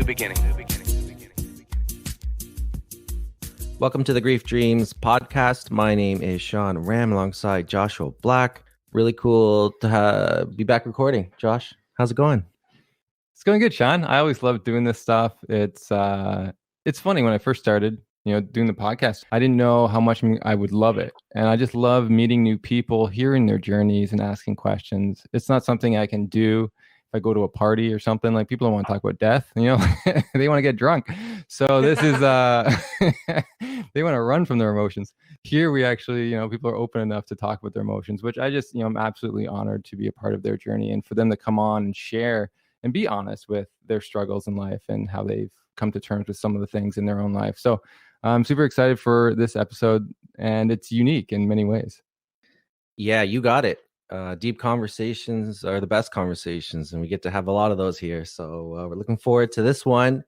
beginning. Welcome to the Grief Dreams podcast. My name is Sean Ram alongside Joshua Black. Really cool to be back recording. Josh, how's it going? It's going good, Sean. I always love doing this stuff. It's funny when I first started, doing the podcast. I didn't know how much I would love it, and I just love meeting new people, hearing their journeys, and asking questions. It's not something I can do if I go to a party or something. Like, people don't want to talk about death, they want to get drunk. So this is they want to run from their emotions. Here we actually, people are open enough to talk about their emotions, which I just, I'm absolutely honored to be a part of their journey, and for them to come on and share and be honest with their struggles in life and how they've come to terms with some of the things in their own life. So I'm super excited for this episode, and it's unique in many ways. Yeah, you got it. Deep conversations are the best conversations, and we get to have a lot of those here. So we're looking forward to this one.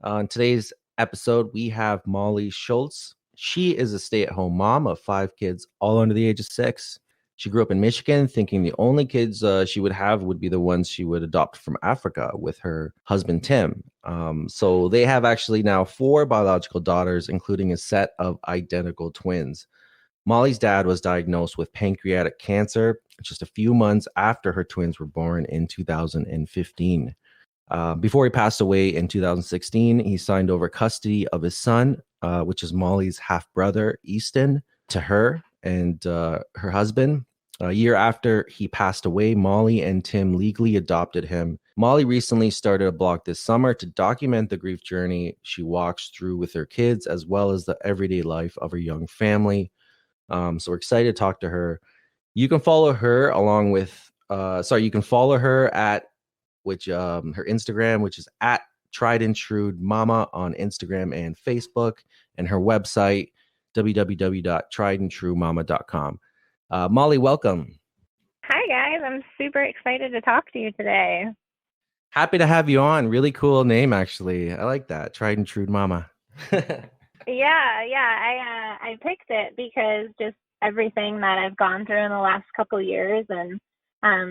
On today's episode, we have Molly Schultz. She is a stay-at-home mom of 5 kids, all under the age of 6. She grew up in Michigan, thinking the only kids she would have would be the ones she would adopt from Africa with her husband, Tim. So they have actually now 4 biological daughters, including a set of identical twins. Molly's dad was diagnosed with pancreatic cancer just a few months after her twins were born in 2015. Before he passed away in 2016, he signed over custody of his son, which is Molly's half-brother, Easton, to her and her husband. A year after he passed away, Molly and Tim legally adopted him. Molly recently started a blog this summer to document the grief journey she walks through with her kids, as well as the everyday life of her young family. So we're excited to talk to her. You can follow her along with, you can follow her at her Instagram, which is at Tried and True Mama on Instagram and Facebook, and her website, www.triedandtruemama.com. Molly, welcome. Hi, guys. I'm super excited to talk to you today. Happy to have you on. Really cool name, actually. I like that. Tried and True Mama. Yeah. I picked it because just everything that I've gone through in the last couple of years, and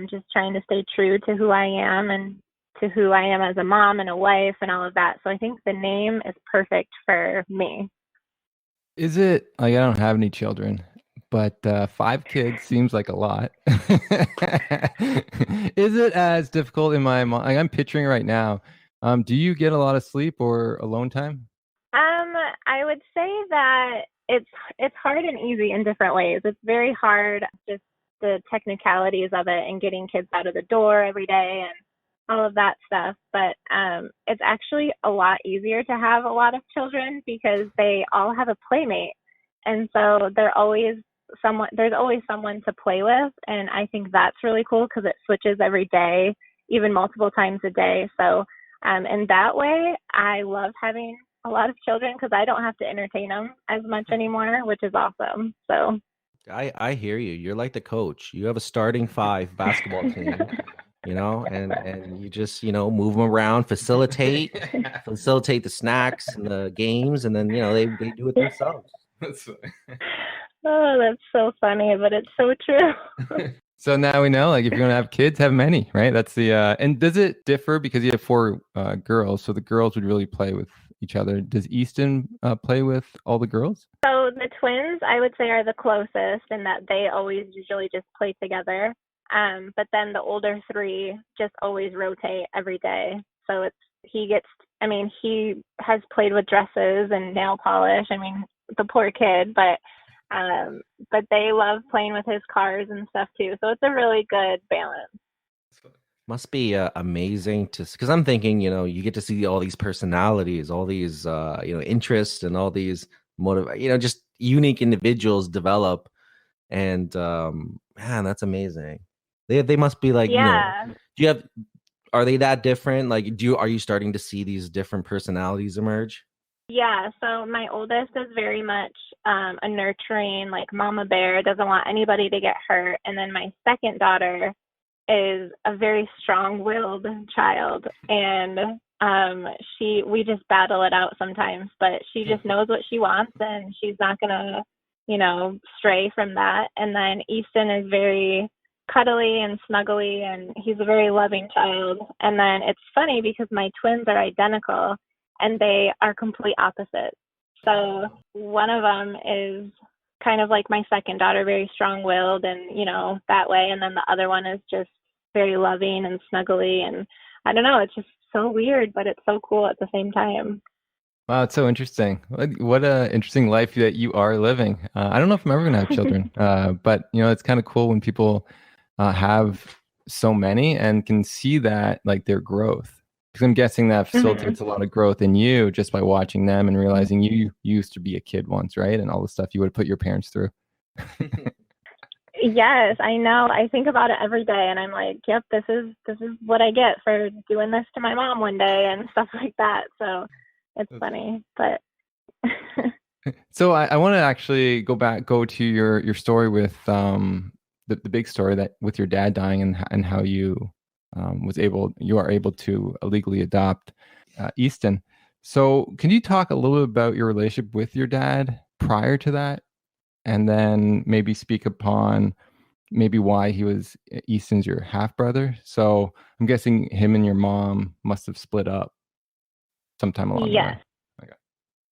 just trying to stay true to who I am and to who I am as a mom and a wife and all of that. So I think the name is perfect for me. Is it, I don't have any children, but 5 kids seems like a lot. Is it as difficult in my mind? I'm picturing right now. Do you get a lot of sleep or alone time? I would say that it's hard and easy in different ways. It's very hard, just the technicalities of it and getting kids out of the door every day and all of that stuff. But it's actually a lot easier to have a lot of children because they all have a playmate. And so there's always someone to play with. And I think that's really cool because it switches every day, even multiple times a day. So in that way, I love having a lot of children because I don't have to entertain them as much anymore, which is awesome. So I hear you. You're like the coach. You have a starting 5 basketball team, and you just, move them around, facilitate the snacks and the games, and then, they do it themselves. Oh, that's so funny, but it's so true. So now we know, if you're going to have kids, have many, right? That's the, and does it differ because you have 4 girls, so the girls would really play with each other? Does Easton play with all the girls? So the twins, I would say, are the closest in that they always usually just play together. But then the older 3 just always rotate every day. So he has played with dresses and nail polish. The poor kid, but they love playing with his cars and stuff too. So it's a really good balance. Must be amazing because I'm thinking, you get to see all these personalities, all these, interests, and all these just unique individuals develop. And man, that's amazing. They must be like, yeah. Are they that different? Are you starting to see these different personalities emerge? Yeah. So my oldest is very much a nurturing, mama bear, doesn't want anybody to get hurt. And then my second daughter is a very strong-willed child, and we just battle it out sometimes, but she just knows what she wants and she's not gonna stray from that. And then Easton is very cuddly and snuggly, and he's a very loving child. And then it's funny because my twins are identical and they are complete opposites. So one of them is kind of like my second daughter, very strong-willed and, that way. And then the other one is just very loving and snuggly. And I don't know, it's just so weird, but it's so cool at the same time. Wow, it's so interesting. What a interesting life that you are living. I don't know if I'm ever going to have children, but it's kind of cool when people have so many and can see that, like, their growth. Because I'm guessing that facilitates a lot of growth in you just by watching them and realizing you used to be a kid once, right? And all the stuff you would have put your parents through. Yes, I know. I think about it every day, and I'm like, yep, this is what I get for doing this to my mom one day and stuff like that. So it's funny, but. So I want to actually go to your story with the big story that with your dad dying and how you are able to illegally adopt Easton. So can you talk a little bit about your relationship with your dad prior to that, and then maybe speak upon maybe why Easton's your half brother? So I'm guessing him and your mom must have split up sometime along the way. Okay.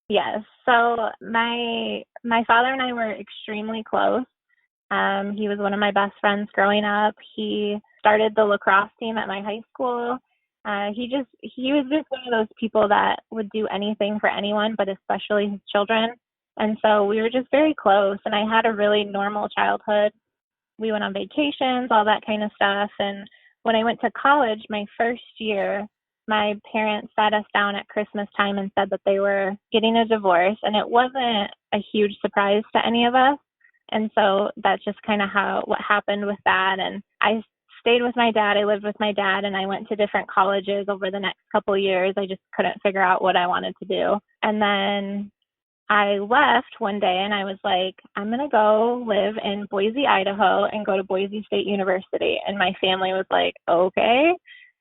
Yes. So my father and I were extremely close. He was one of my best friends growing up. He started the lacrosse team at my high school. He was just one of those people that would do anything for anyone, but especially his children. And so we were just very close, and I had a really normal childhood. We went on vacations, all that kind of stuff. And when I went to college, my first year, my parents sat us down at Christmas time and said that they were getting a divorce, and it wasn't a huge surprise to any of us. And so that's just kind of what happened with that. And I stayed with my dad. I lived with my dad, and I went to different colleges over the next couple of years. I just couldn't figure out what I wanted to do. And then I left one day and I was like, I'm going to go live in Boise, Idaho and go to Boise State University. And my family was like, okay.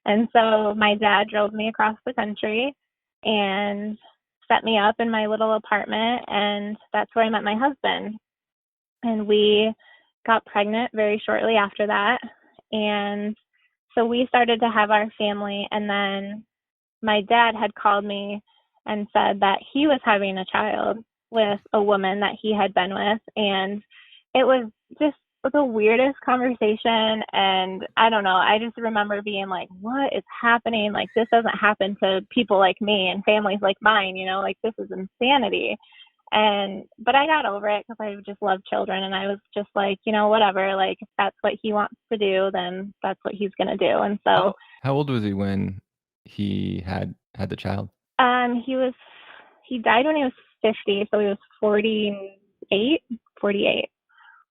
And so my dad drove me across the country and set me up in my little apartment. And that's where I met my husband. And we got pregnant very shortly after that. And so we started to have our family. And then my dad had called me and said that he was having a child with a woman that he had been with. And it was just the weirdest conversation. And I don't know, I just remember being like, what is happening? Like, this doesn't happen to people like me and families like mine, like, this is insanity. But I got over it because I just love children. And I was just like, whatever, like, if that's what he wants to do, then that's what he's going to do. And so. How old was he when he had the child? He died when he was 50, so he was 48.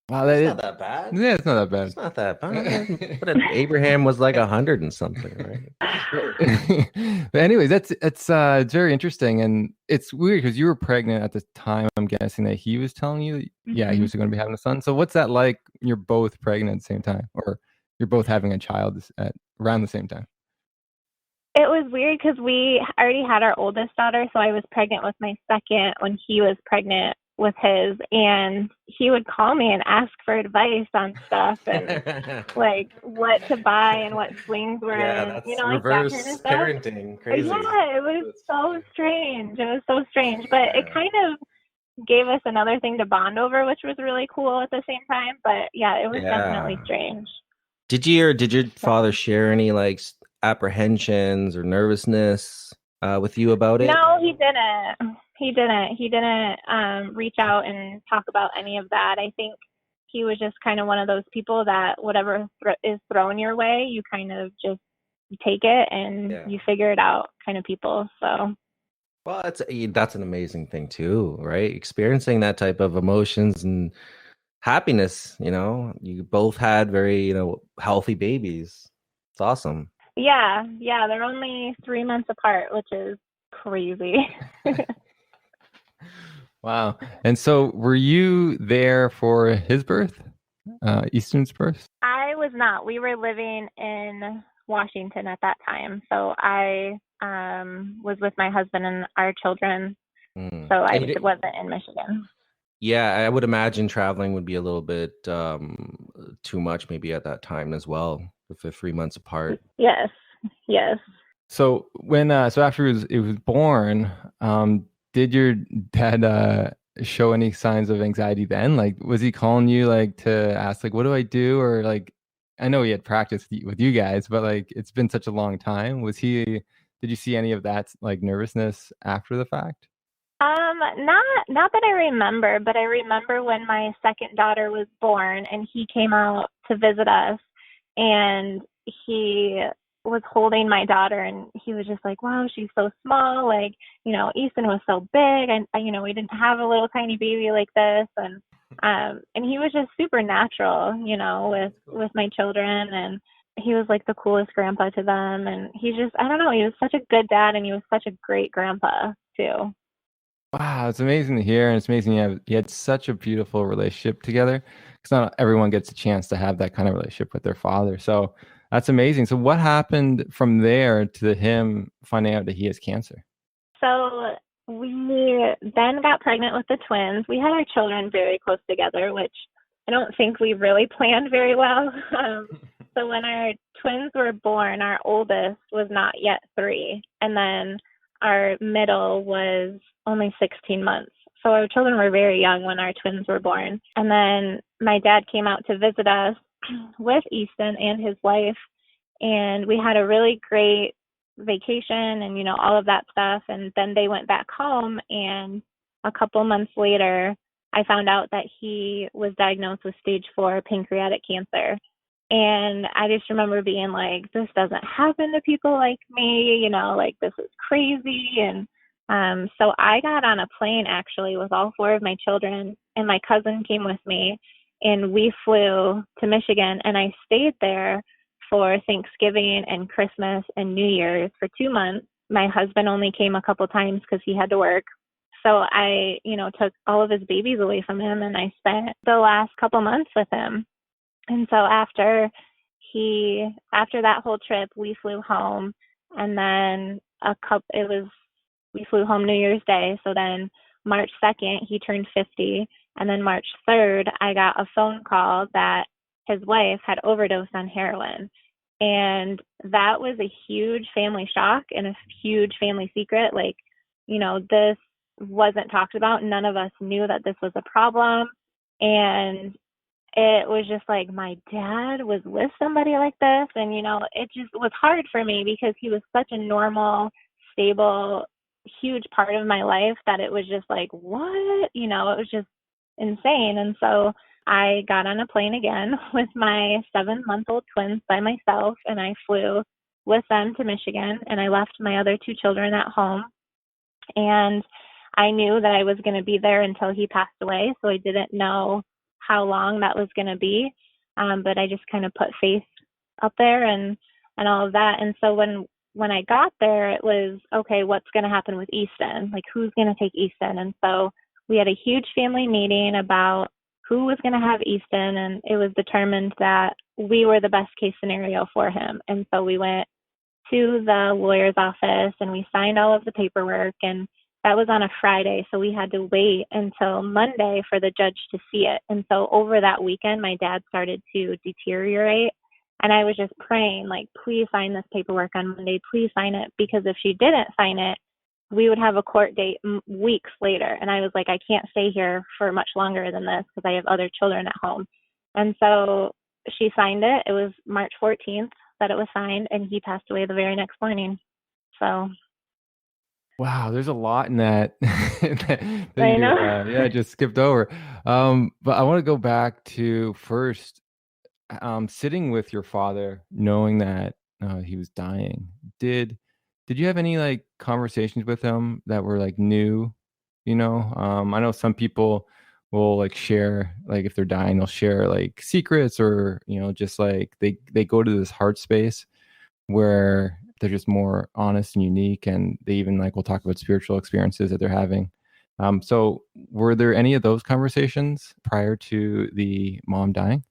Wow, that's not that bad. Yeah, it's not that bad. It's not that bad. But Abraham was like 100 and something, right? But anyways, it's very interesting, and it's weird because you were pregnant at the time. I'm guessing that he was telling you, yeah, he was going to be having a son. So what's that like? You're both pregnant at the same time, or you're both having a child at around the same time? It was weird because we already had our oldest daughter, so I was pregnant with my second when he was pregnant with his, and he would call me and ask for advice on stuff and like what to buy and what swings were in, that's like reverse that kind of parenting. Crazy. Yeah, it was so strange. But it kind of gave us another thing to bond over, which was really cool at the same time. But yeah, it was definitely strange. Did your father share any like apprehensions or nervousness with you about it? No, he didn't. He didn't reach out and talk about any of that. I think he was just kind of one of those people that whatever is thrown your way, you kind of just take it and you figure it out kind of people. So. Well, that's an amazing thing too, right? Experiencing that type of emotions and happiness, you both had very, healthy babies. It's awesome. Yeah, they're only 3 months apart, which is crazy. Wow. And so were you there for his birth, Easton's birth? I was not. We were living in Washington at that time. So I was with my husband and our children. So I wasn't in Michigan. Yeah, I would imagine traveling would be a little bit too much maybe at that time as well, if they're 3 months apart. Yes, yes. So when so after it was born, did your dad show any signs of anxiety then? Like, was he calling you like to ask like, what do I do? Or like, I know he had practiced with you guys, but like, it's been such a long time. Did you see any of that like nervousness after the fact? Not that I remember, but I remember when my second daughter was born and he came out to visit us and he was holding my daughter and he was just like, wow, she's so small. Like, Easton was so big and, we didn't have a little tiny baby like this. And he was just super natural, with my children. And he was like the coolest grandpa to them. And he just, I don't know, he was such a good dad and he was such a great grandpa too. Wow, it's amazing to hear, and it's amazing you had such a beautiful relationship together. Because not everyone gets a chance to have that kind of relationship with their father. So that's amazing. So what happened from there to him finding out that he has cancer? So we then got pregnant with the twins. We had our children very close together, which I don't think we really planned very well. So when our twins were born, our oldest was not yet 3, and then our middle was only 16 months. So our children were very young when our twins were born. And then my dad came out to visit us with Easton and his wife, and we had a really great vacation and all of that stuff. And then they went back home, and a couple months later I found out that he was diagnosed with stage 4 pancreatic cancer. And I just remember being like, this doesn't happen to people like me, like this is crazy. And so I got on a plane actually with all 4 of my children, and my cousin came with me, and we flew to Michigan, and I stayed there for Thanksgiving and Christmas and New Year's for 2 months. My husband only came a couple times because he had to work. So I, took all of his babies away from him, and I spent the last couple months with him. And so after that whole trip, we flew home, and then we flew home New Year's Day. So then March 2nd, he turned 50, and then March 3rd, I got a phone call that his wife had overdosed on heroin. And that was a huge family shock and a huge family secret. Like, this wasn't talked about. None of us knew that this was a problem. And it was just like my dad was with somebody like this. And, it just was hard for me because he was such a normal, stable, huge part of my life that it was just like, what? It was just insane. And so I got on a plane again with my 7-month-old twins by myself, and I flew with them to Michigan, and I left my other 2 children at home. And I knew that I was going to be there until he passed away, so I didn't know how long that was going to be. But I just kind of put faith up there and all of that. And so when I got there, it was, okay, what's going to happen with Easton? Like, who's going to take Easton? And so we had a huge family meeting about who was going to have Easton, and it was determined that we were the best case scenario for him. And so we went to the lawyer's office and we signed all of the paperwork, and that was on a Friday. So we had to wait until Monday for the judge to see it. And so over that weekend, my dad started to deteriorate. And I was just praying, like, please sign this paperwork on Monday. Please sign it. Because if she didn't sign it, we would have a court date weeks later. And I was like, I can't stay here for much longer than this because I have other children at home. And so she signed it. It was March 14th that it was signed, and he passed away the very next morning. So. Wow, there's a lot in that that I you know. just skipped over. But I want to go back to first sitting with your father, knowing that he was dying. Did you have any like conversations with him that were like new? I know some people will like share, like if they're dying, they'll share like secrets, or just like they go to this heart space where they're just more honest and unique, and they even like will talk about spiritual experiences that they're having. So were there any of those conversations prior to the mom dying?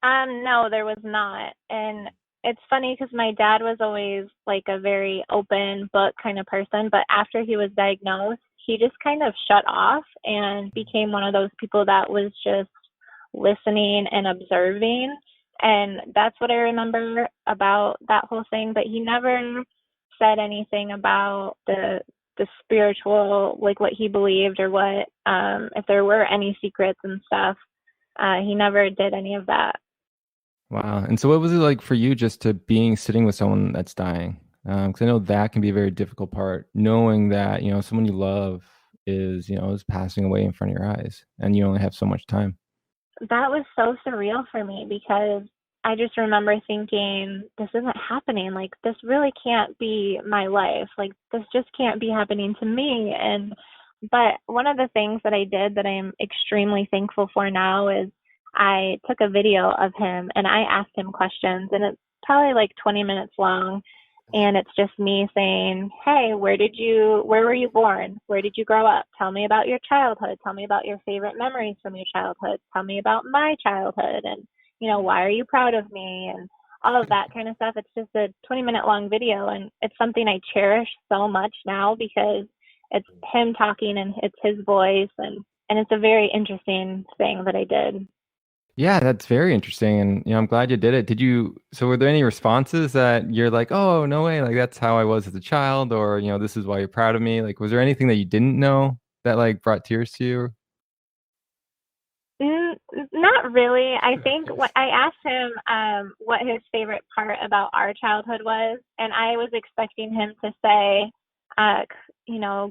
No, there was not. And it's funny because my dad was always like a very open book kind of person, but after he was diagnosed, he just kind of shut off and became one of those people that was just listening and observing. And that's what I remember about that whole thing. But he never said anything about the spiritual, like what he believed or what, if there were any secrets and stuff. He never did any of that. Wow. And so what was it like for you just to being sitting with someone that's dying? Because I know that can be a very difficult part, knowing that, someone you love is passing away in front of your eyes and you only have so much time. That was so surreal for me because I just remember thinking, this isn't happening. Like, this really can't be my life. Like, this just can't be happening to me. But one of the things that I did that I'm extremely thankful for now is I took a video of him and I asked him questions, and it's probably like 20 minutes long. And it's just me saying, hey, where were you born? Where did you grow up? Tell me about your childhood. Tell me about your favorite memories from your childhood. Tell me about my childhood. And, why are you proud of me? And all of that kind of stuff. It's just a 20-minute long video. And it's something I cherish so much now because it's him talking and it's his voice. And it's a very interesting thing that I did. Yeah, that's very interesting. And, I'm glad you did it. So were there any responses that you're like, oh, no way, like that's how I was as a child, or, this is why you're proud of me? Like, was there anything that you didn't know that like brought tears to you? Not really. I think what I asked him what his favorite part about our childhood was, and I was expecting him to say,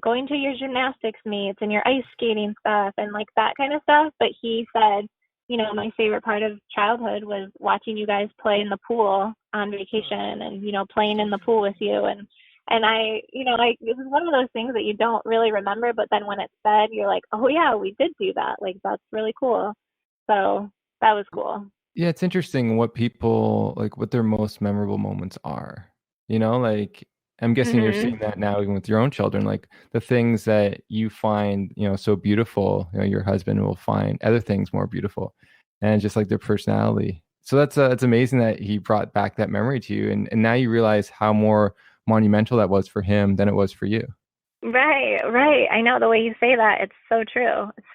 going to your gymnastics meets and your ice skating stuff and like that kind of stuff. But he said, my favorite part of childhood was watching you guys play in the pool on vacation and, playing in the pool with you. And I, like, it was one of those things that you don't really remember, but then when it's said, you're like, oh yeah, we did do that. Like, that's really cool. So that was cool. Yeah, it's interesting what people like, what their most memorable moments are. Like I'm guessing you're seeing that now even with your own children, like the things that you find, so beautiful, your husband will find other things more beautiful, and just like their personality. So it's amazing that he brought back that memory to you, and now you realize how more monumental that was for him than it was for you. Right. I know the way you say that. It's so true. It's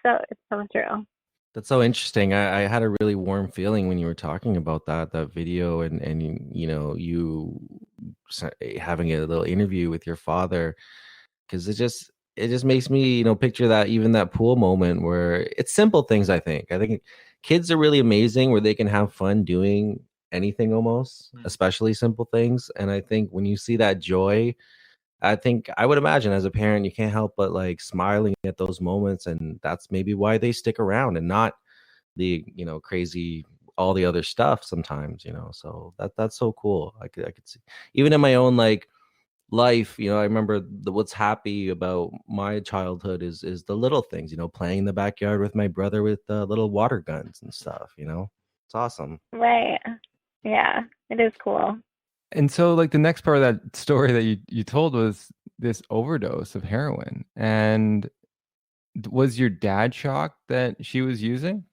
so true. That's so interesting. I had a really warm feeling when you were talking about that video, and you having a little interview with your father, because it just makes me picture that, even that pool moment where it's simple things. I think kids are really amazing where they can have fun doing anything almost, especially simple things. And I think when you see that joy, I would imagine as a parent, you can't help but like smiling at those moments. And that's maybe why they stick around and not the, crazy, all the other stuff sometimes, so that's so cool. I could see, even in my own like life, I remember what's happy about my childhood is the little things, playing in the backyard with my brother with little water guns and stuff, it's awesome. Right. Yeah, it is cool. And so like the next part of that story that you told was this overdose of heroin. And was your dad shocked that she was using?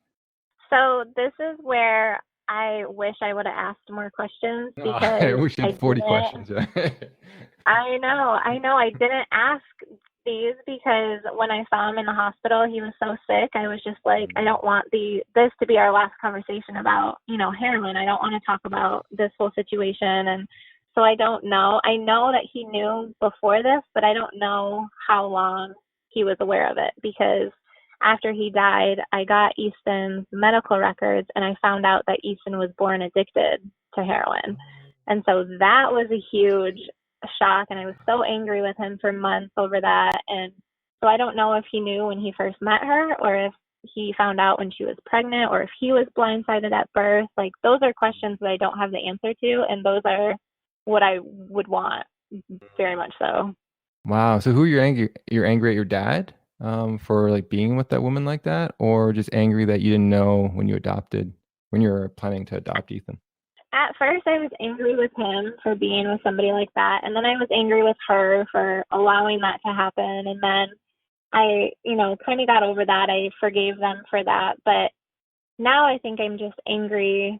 So this is where I wish I would have asked more questions because I wish you had 40 questions. I know. I didn't ask these because when I saw him in the hospital, he was so sick. I was just like, I don't want this to be our last conversation about, heroin. I don't want to talk about this whole situation. And so I don't know. I know that he knew before this, but I don't know how long he was aware of it, because after he died, I got Easton's medical records and I found out that Easton was born addicted to heroin. And so that was a huge shock, and I was so angry with him for months over that. And so I don't know if he knew when he first met her, or if he found out when she was pregnant, or if he was blindsided at birth. Like, those are questions that I don't have the answer to, and those are what I would want, very much so. Wow. So you're angry at your dad for like being with that woman like that, or just angry that you didn't know when you were planning to adopt Ethan? At first, I was angry with him for being with somebody like that. And then I was angry with her for allowing that to happen. And then I, kind of got over that. I forgave them for that. But now I think I'm just angry,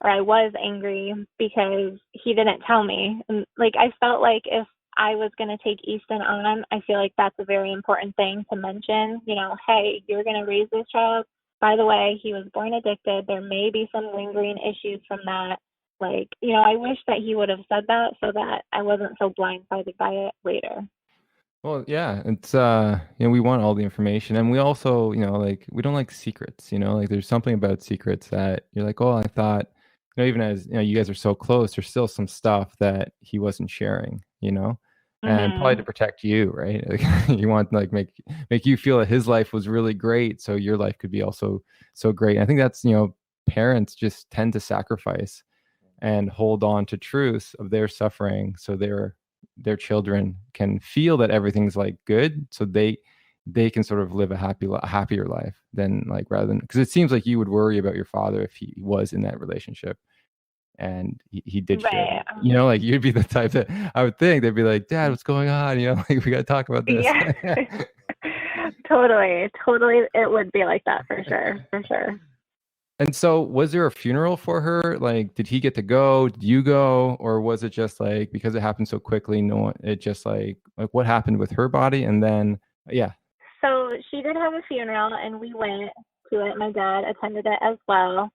or I was angry, because he didn't tell me. And like, I felt like if I was going to take Easton on, I feel like that's a very important thing to mention. Hey, you're going to raise this child. By the way, he was born addicted. There may be some lingering issues from that. I wish that he would have said that so that I wasn't so blindsided by it later. Well, yeah, it's we want all the information, and we also, we don't like secrets, there's something about secrets that you're like, oh, I thought, even as, you guys are so close, there's still some stuff that he wasn't sharing, and probably to protect you, right? Like, you want to make you feel that his life was really great, so your life could be also so great. And I think that's, parents just tend to sacrifice and hold on to truths of their suffering, so their children can feel that everything's good, so they can sort of live a happier life than rather than, because it seems like you would worry about your father if he was in that relationship and he did share, you'd be the type that I would think they'd be like, Dad, what's going on? We got to talk about this. Yeah. Totally. It would be like that for sure. And so was there a funeral for her? Did he get to go? Did you go? Or was it just because it happened so quickly, it just what happened with her body? And then, yeah. So she did have a funeral and we went to it. My dad attended it as well.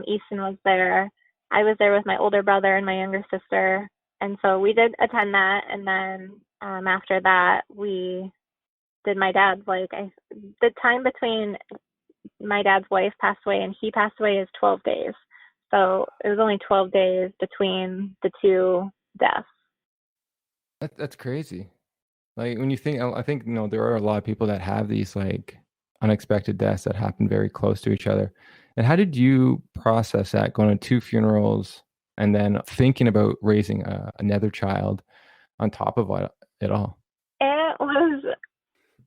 Easton was there. I was there with my older brother and my younger sister. And so we did attend that. And then after that, we did my dad's, the time between my dad's wife passed away and he passed away is 12 days. So it was only 12 days between the two deaths. That's crazy. When you think, I think, there are a lot of people that have these unexpected deaths that happen very close to each other. And how did you process that, going to two funerals and then thinking about raising another child on top of it all? It was,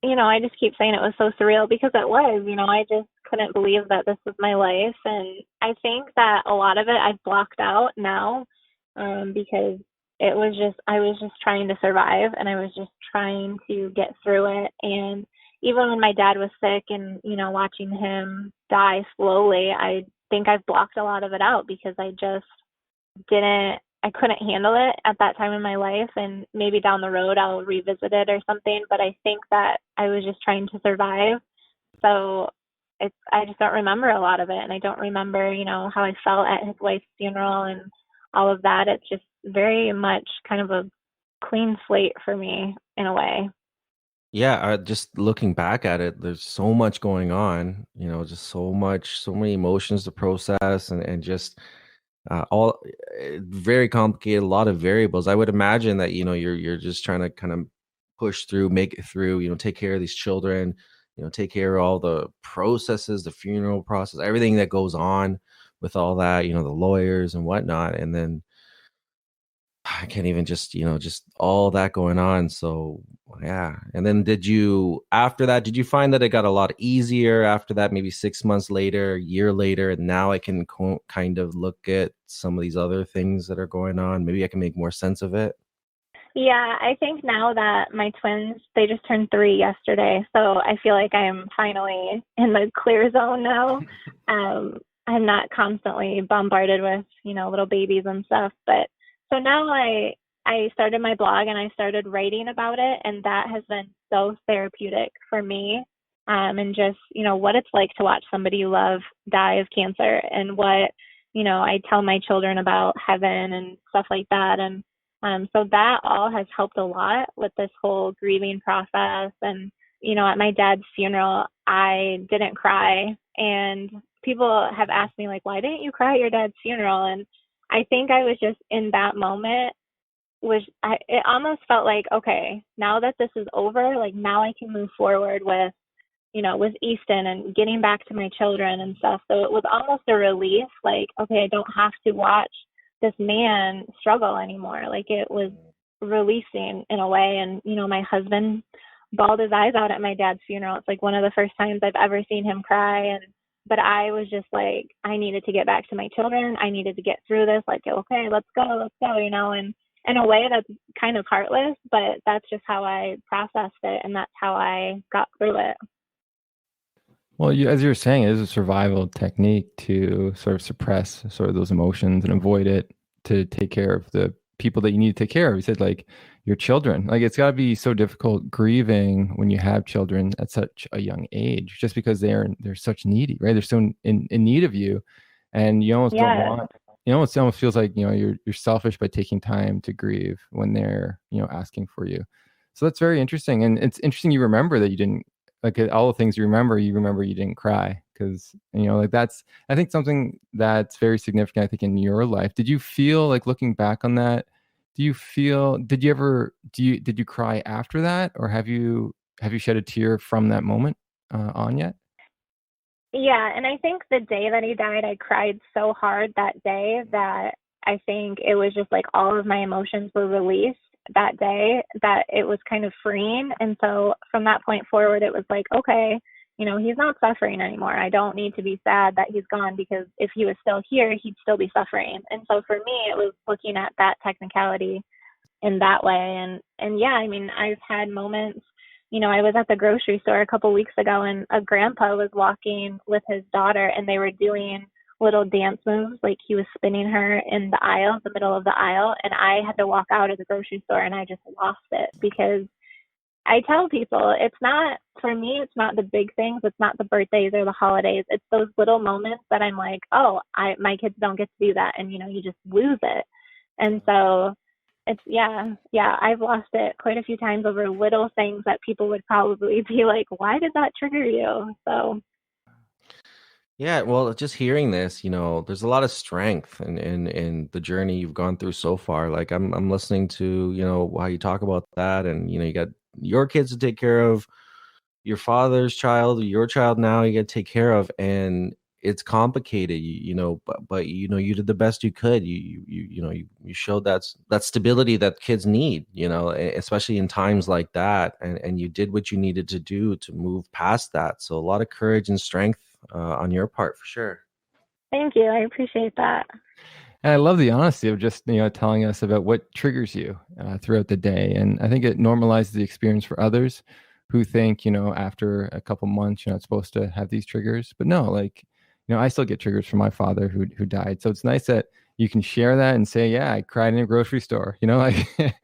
I just keep saying it was so surreal because it was, I just couldn't believe that this was my life. And I think that a lot of it I've blocked out now because I was just trying to survive and I was just trying to get through it. And even when my dad was sick and, watching him die slowly, I think I've blocked a lot of it out because I just I couldn't handle it at that time in my life, and maybe down the road I'll revisit it or something, but I think that I was just trying to survive. So I just don't remember a lot of it, and I don't remember, how I felt at his wife's funeral and all of that. It's just very much kind of a clean slate for me in a way. Yeah, just looking back at it, there's so much going on, just so many emotions to process and just all very complicated, a lot of variables. I would imagine that you're just trying to kind of push through, make it through, take care of these children, take care of all the processes, the funeral process, everything that goes on with all that, the lawyers and whatnot. And then I can't even just all that going on. So yeah. And then after that, did you find that it got a lot easier after that, maybe 6 months later, a year later, and now I can kind of look at some of these other things that are going on? Maybe I can make more sense of it. Yeah, I think now that my twins, they just turned 3 yesterday. So I feel like I'm finally in the clear zone now. I'm not constantly bombarded with, little babies and stuff, but so now I started my blog and I started writing about it, and that has been so therapeutic for me. And just, what it's like to watch somebody you love die of cancer, and what, I tell my children about heaven and stuff like that. And so that all has helped a lot with this whole grieving process. And, at my dad's funeral, I didn't cry. And people have asked me, why didn't you cry at your dad's funeral? And I think I was just in that moment, it almost felt like, okay, now that this is over, now I can move forward with Easton and getting back to my children and stuff. So it was almost a relief, okay, I don't have to watch this man struggle anymore. It was releasing in a way. And, my husband bawled his eyes out at my dad's funeral. It's one of the first times I've ever seen him cry. But I was just I needed to get back to my children. I needed to get through this. Okay, let's go, and in a way that's kind of heartless, but that's just how I processed it. And that's how I got through it. Well, as you were saying, it is a survival technique to sort of suppress sort of those emotions and avoid it, to take care of the people that you need to take care of. You said your children. Like it's got to be so difficult grieving when you have children at such a young age, just because they're such needy, right? They're so in need of you, and you almost don't Yes. want. You know, it almost feels like you're selfish by taking time to grieve when they're asking for you. So that's very interesting, and it's interesting you remember that you didn't like all the things you remember. You remember you didn't cry because like that's I think something that's very significant. I think in your life, did you feel like looking back on that? Did you cry after that, or have you shed a tear from that moment on yet? Yeah, and I think the day that he died, I cried so hard that day that I think it was just like all of my emotions were released that day, that it was kind of freeing. And so from that point forward, it was like, okay, he's not suffering anymore. I don't need to be sad that he's gone, because if he was still here, he'd still be suffering. And so for me, it was looking at that technicality in that way. And yeah, I mean, I've had moments, I was at the grocery store a couple weeks ago, and a grandpa was walking with his daughter, and they were doing little dance moves. Like he was spinning her in the aisle, the middle of the aisle. And I had to walk out of the grocery store, and I just lost it, because I tell people for me, it's not the big things. It's not the birthdays or the holidays. It's those little moments that I'm like, oh, my kids don't get to do that. And, you just lose it. And so it's, yeah, I've lost it quite a few times over little things that people would probably be like, why did that trigger you? So. Yeah, well, just hearing this, there's a lot of strength in the journey you've gone through so far. Like I'm listening to, how you talk about that, and you got your kids to take care of, your father's child, your child now you got to take care of, and it's complicated, but you did the best you could. You showed that stability that kids need, especially in times like that, and you did what you needed to do to move past that. So a lot of courage and strength on your part, for sure. Thank you. I appreciate that. And I love the honesty of just telling us about what triggers you throughout the day, and I think it normalizes the experience for others who think after a couple months you're not supposed to have these triggers. But no, like I still get triggers from my father who died. So it's nice that you can share that and say, yeah, I cried in a grocery store. Like that's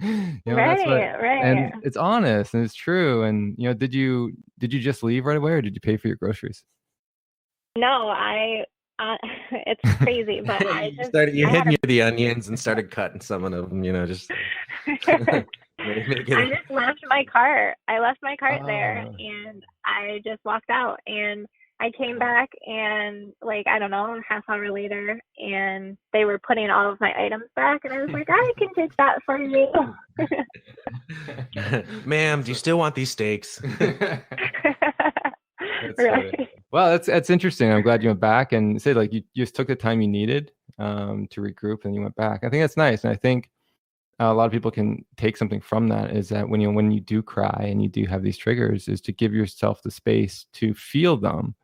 what. Right. And it's honest and it's true. And did you just leave right away, or did you pay for your groceries? No, it's crazy, but I just you hid near the onions and started cutting some of them, just I just left my cart. I left my cart there, and I just walked out, and I came back, and like, I don't know, half hour later, and they were putting all of my items back, and I was like, I can take that for you. Ma'am, do you still want these steaks? Right. Well, that's interesting. I'm glad you went back and said like you just took the time you needed to regroup, and you went back. I think that's nice, and I think a lot of people can take something from that, is that when you do cry and you do have these triggers, is to give yourself the space to feel them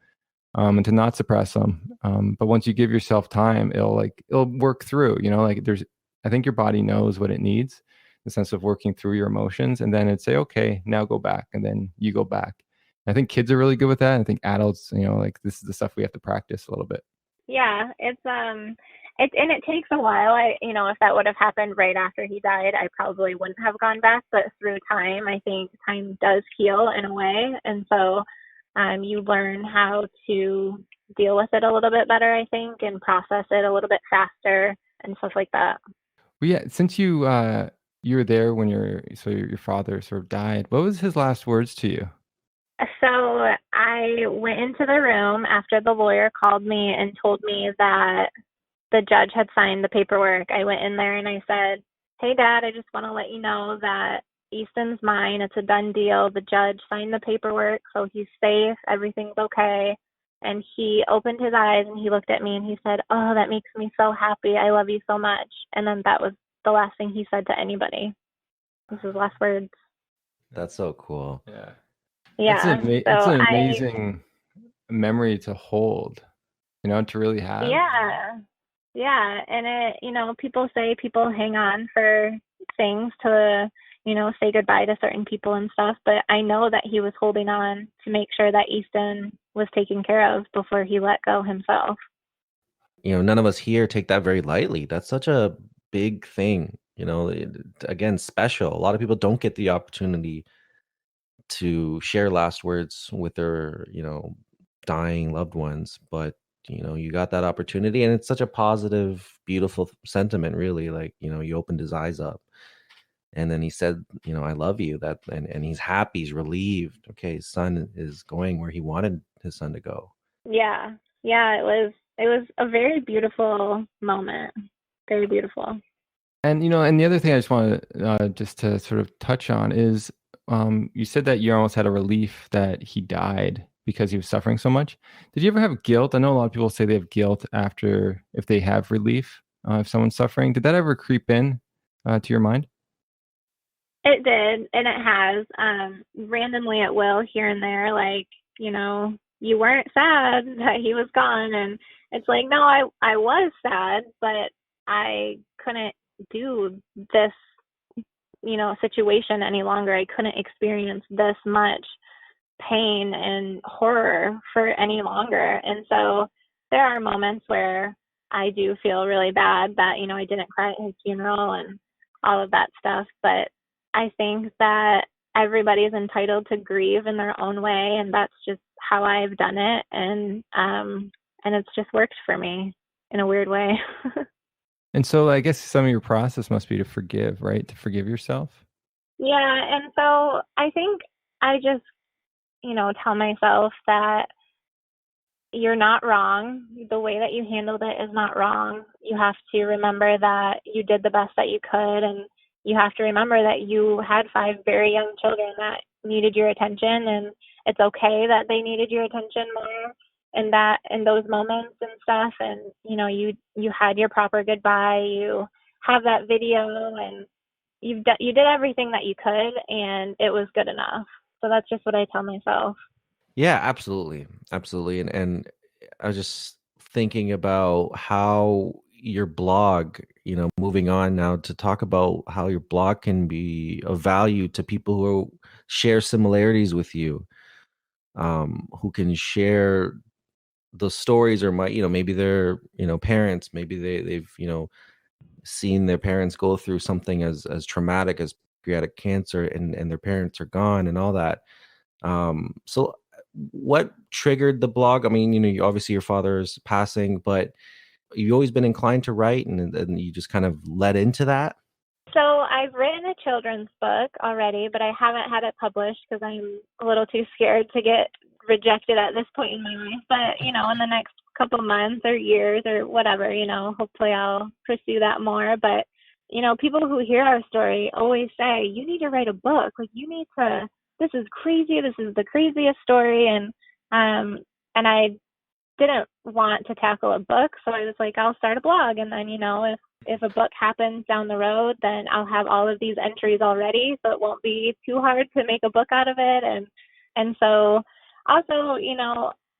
and to not suppress them. But once you give yourself time, it'll work through. I think your body knows what it needs, the sense of working through your emotions, and then it'd say, okay, now go back, and then you go back. I think kids are really good with that. I think adults, like this is the stuff we have to practice a little bit. Yeah, it takes a while. If that would have happened right after he died, I probably wouldn't have gone back. But through time, I think time does heal in a way, and so you learn how to deal with it a little bit better, I think, and process it a little bit faster and stuff like that. Well, yeah, since you were there when your father sort of died, what was his last words to you? So I went into the room after the lawyer called me and told me that the judge had signed the paperwork. I went in there and I said, hey, Dad, I just want to let you know that Easton's mine. It's a done deal. The judge signed the paperwork, so he's safe. Everything's okay. And he opened his eyes and he looked at me and he said, oh, that makes me so happy. I love you so much. And then that was the last thing he said to anybody. This is his last words. That's so cool. Yeah. Yeah. It's an amazing memory to hold, to really have. Yeah. Yeah. And people say people hang on for things to, say goodbye to certain people and stuff. But I know that he was holding on to make sure that Easton was taken care of before he let go himself. None of us here take that very lightly. That's such a big thing. again, special. A lot of people don't get the opportunity to share last words with their, dying loved ones, but you got that opportunity, and it's such a positive, beautiful sentiment, really. Like, you opened his eyes up, and then he said, I love you. That, and he's happy, he's relieved. Okay, his son is going where he wanted his son to go. Yeah. Yeah, it was a very beautiful moment. Very beautiful. And and the other thing I just want to just to sort of touch on is, you said that you almost had a relief that he died because he was suffering so much. Did you ever have guilt? I know a lot of people say they have guilt after if they have relief, if someone's suffering. Did that ever creep in to your mind? It did, and it has. Randomly it will here and there, like, you weren't sad that he was gone, and it's like, no, I was sad, but I couldn't do this, situation any longer. I couldn't experience this much pain and horror for any longer. And so there are moments where I do feel really bad that, I didn't cry at his funeral and all of that stuff. But I think that everybody's entitled to grieve in their own way, and that's just how I've done it. And it's just worked for me in a weird way. And so I guess some of your process must be to forgive, right? To forgive yourself. Yeah. And so I think I just, tell myself that you're not wrong. The way that you handled it is not wrong. You have to remember that you did the best that you could, and you have to remember that you had 5 very young children that needed your attention, and it's okay that they needed your attention more in those moments and stuff. And you had your proper goodbye. You have that video, and you did everything that you could, and it was good enough. So that's just what I tell myself. Yeah, absolutely. Absolutely. And I was just thinking about how your blog, moving on now to talk about how your blog can be of value to people who share similarities with you, who can share the stories, or maybe they're, parents, maybe they've, seen their parents go through something as traumatic as pancreatic cancer, and their parents are gone and all that. So what triggered the blog? I mean, obviously your father's passing, but you've always been inclined to write, and you just kind of led into that. So I've written a children's book already, but I haven't had it published because I'm a little too scared to get rejected at this point in my life. But, in the next couple months or years or whatever, hopefully I'll pursue that more. But, people who hear our story always say, you need to write a book. Like, you need to, this is crazy. This is the craziest story. And I didn't want to tackle a book. So I was like, I'll start a blog. And then, if a book happens down the road, then I'll have all of these entries already, so it won't be too hard to make a book out of it. And so also,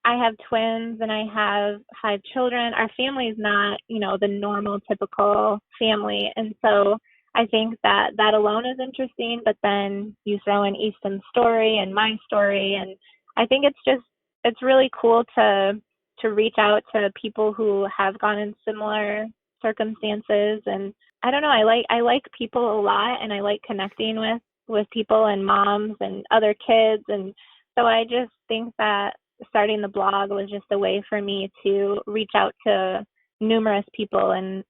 I have twins and I have 5 children. Our family's not, the normal typical family. And so I think that alone is interesting, but then you throw in Easton's story and my story, and I think it's really cool to reach out to people who have gone in similar circumstances. And I don't know, I like people a lot, and I like connecting with people and moms and other kids. And so I just think that starting the blog was just a way for me to reach out to numerous people and,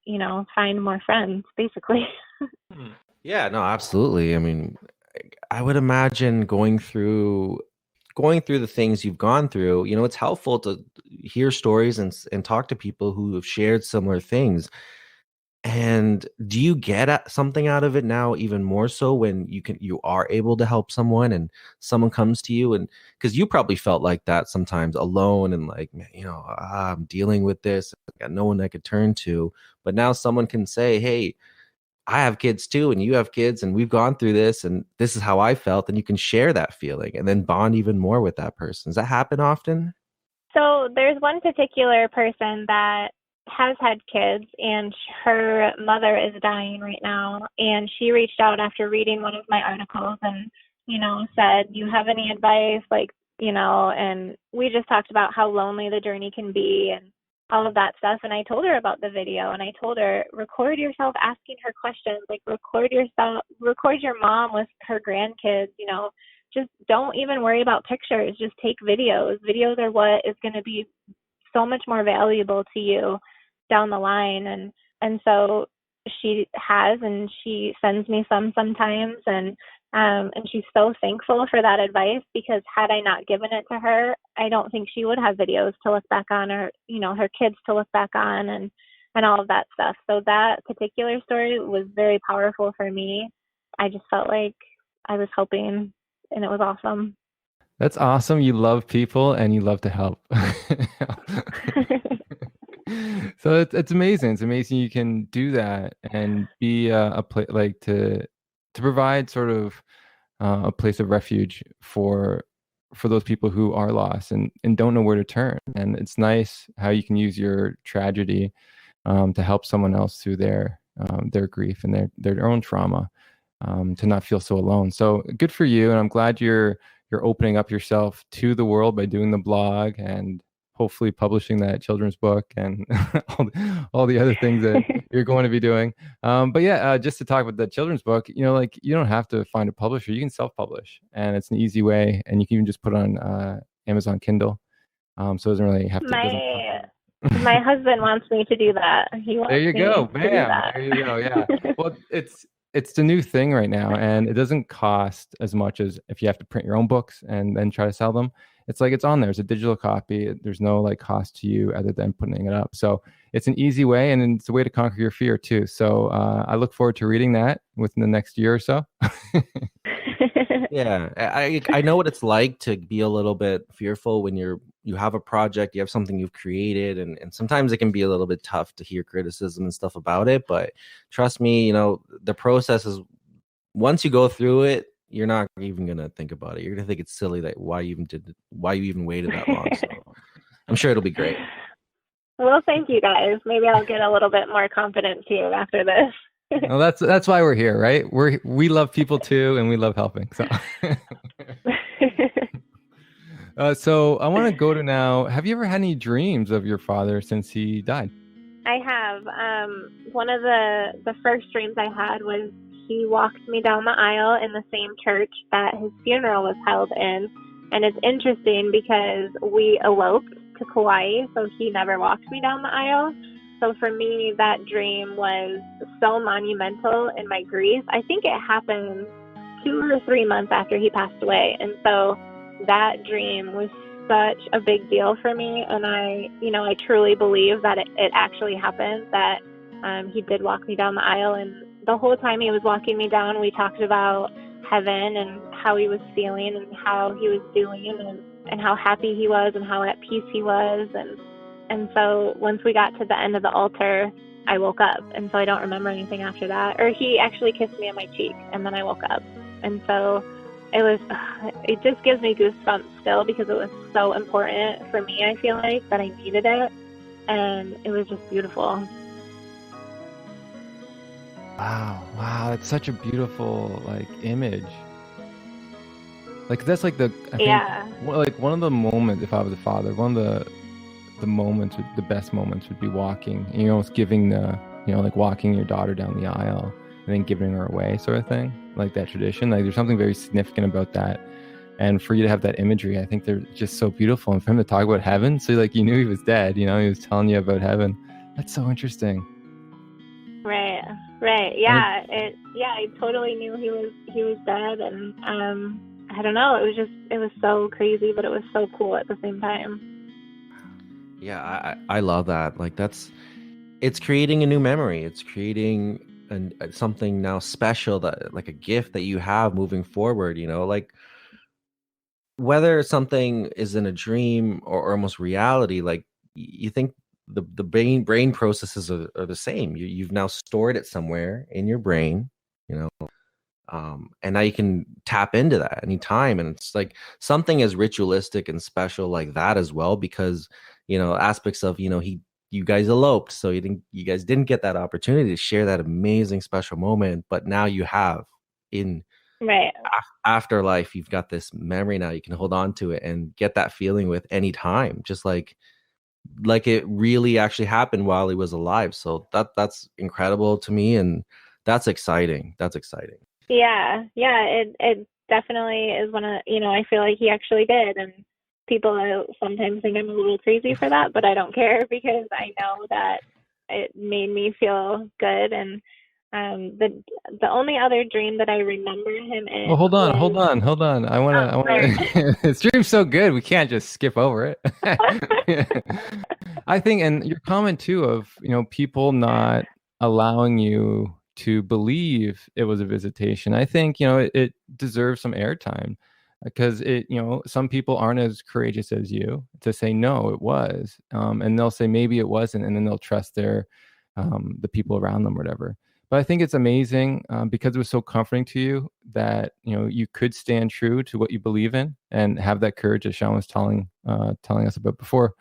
find more friends, basically. Yeah, no, absolutely. I mean, I would imagine going through the things you've gone through, it's helpful to hear stories and talk to people who have shared similar things. And do you get something out of it now, even more so when you are able to help someone, and someone comes to you, and because you probably felt like that sometimes alone, and like, man, I'm dealing with this, I got no one I could turn to, but now someone can say, hey, I have kids too, and you have kids, and we've gone through this, and this is how I felt, and you can share that feeling and then bond even more with that person. Does that happen often? So there's one particular person that has had kids, and her mother is dying right now. And she reached out after reading one of my articles and, said, "Do you have any advice?" Like, and we just talked about how lonely the journey can be. all of that stuff. And I told her about the video, and I told her, record yourself asking her questions, like record your mom with her grandkids, just don't even worry about pictures. Just take videos. Videos are what is going to be so much more valuable to you down the line. And so she has, and she sends me some sometimes, and she's so thankful for that advice, because had I not given it to her, I don't think she would have videos to look back on, or her kids to look back on, and all of that stuff. So that particular story was very powerful for me. I just felt like I was helping, and it was awesome. That's awesome. You love people and you love to help. So it's amazing. It's amazing you can do that and be a place like to provide sort of a place of refuge for those people who are lost and don't know where to turn. And it's nice how you can use your tragedy to help someone else through their grief and their own trauma, to not feel so alone. So good for you, and I'm glad you're opening up yourself to the world by doing the blog and hopefully publishing that children's book and all the other things that you're going to be doing. But yeah, just to talk about the children's book, you don't have to find a publisher. You can self-publish, and it's an easy way. And you can even just put it on Amazon Kindle. So it doesn't really have to. My husband wants me to do that. There you go. Bam. There you go. Yeah. Well, it's the new thing right now, and it doesn't cost as much as if you have to print your own books and then try to sell them. It's like it's on there. It's a digital copy. There's no like cost to you other than putting it up. So it's an easy way, and it's a way to conquer your fear too. So I look forward to reading that within the next year or so. Yeah, I know what it's like to be a little bit fearful when you have a project, you have something you've created, and sometimes it can be a little bit tough to hear criticism and stuff about it. But trust me, the process is, once you go through it, you're not even gonna think about it. You're gonna think it's silly that why you even waited that long. So I'm sure it'll be great. Well, thank you guys. Maybe I'll get a little bit more confident too after this. Well, that's why we're here, right? We love people too, and we love helping. So, so I want to go to now. Have you ever had any dreams of your father since he died? I have. One of the first dreams I had was he walked me down the aisle in the same church that his funeral was held in. And it's interesting because we eloped to Kauai, so he never walked me down the aisle. So for me, that dream was so monumental in my grief. I think it happened 2 or 3 months after he passed away. And so that dream was such a big deal for me. And I truly believe that it actually happened, that he did walk me down the aisle. And the whole time he was walking me down, we talked about heaven and how he was feeling and how he was doing and how happy he was and how at peace he was. And so once we got to the end of the altar, I woke up. And so I don't remember anything after that. Or he actually kissed me on my cheek, and then I woke up. And so it just gives me goosebumps still, because it was so important for me, I feel like, that I needed it. And it was just beautiful. Wow, it's such a beautiful image. That's like the one of the moments, if I was a father, one of the moments, the best moments would be walking, almost giving walking your daughter down the aisle and then giving her away, sort of thing, like that tradition. Like there's something very significant about that, and for you to have that imagery, I think they're just so beautiful. And for him to talk about heaven, so you knew he was dead, he was telling you about heaven. That's so interesting. Right. Yeah, I totally knew he was dead, and I don't know, it was so crazy, but it was so cool at the same time. Yeah, I love that. It's creating a new memory. It's creating something now special, that like a gift that you have moving forward. Whether something is in a dream or almost reality, you think the brain processes are the same. You've now stored it somewhere in your brain, and now you can tap into that anytime. And it's like something as ritualistic and special like that as well, because aspects of you guys eloped, so you guys didn't get that opportunity to share that amazing special moment, but now you have in afterlife. You've got this memory now, you can hold on to it and get that feeling with any time, just like like it really actually happened while he was alive. So that's incredible to me, and that's exciting. That's exciting. Yeah, it definitely is one of, I feel like he actually did, and people sometimes think I'm a little crazy for that, but I don't care because I know that it made me feel good. And the only other dream that I remember him in. Well, hold on. I Oh, sorry. wanna. This dream's so good, we can't just skip over it. I think, and your comment too of people not allowing you to believe it was a visitation. I think it deserves some airtime because some people aren't as courageous as you to say no, it was, and they'll say maybe it wasn't, and then they'll trust the people around them, or whatever. But I think it's amazing because it was so comforting to you that you could stand true to what you believe in and have that courage, as Sean was telling us about before.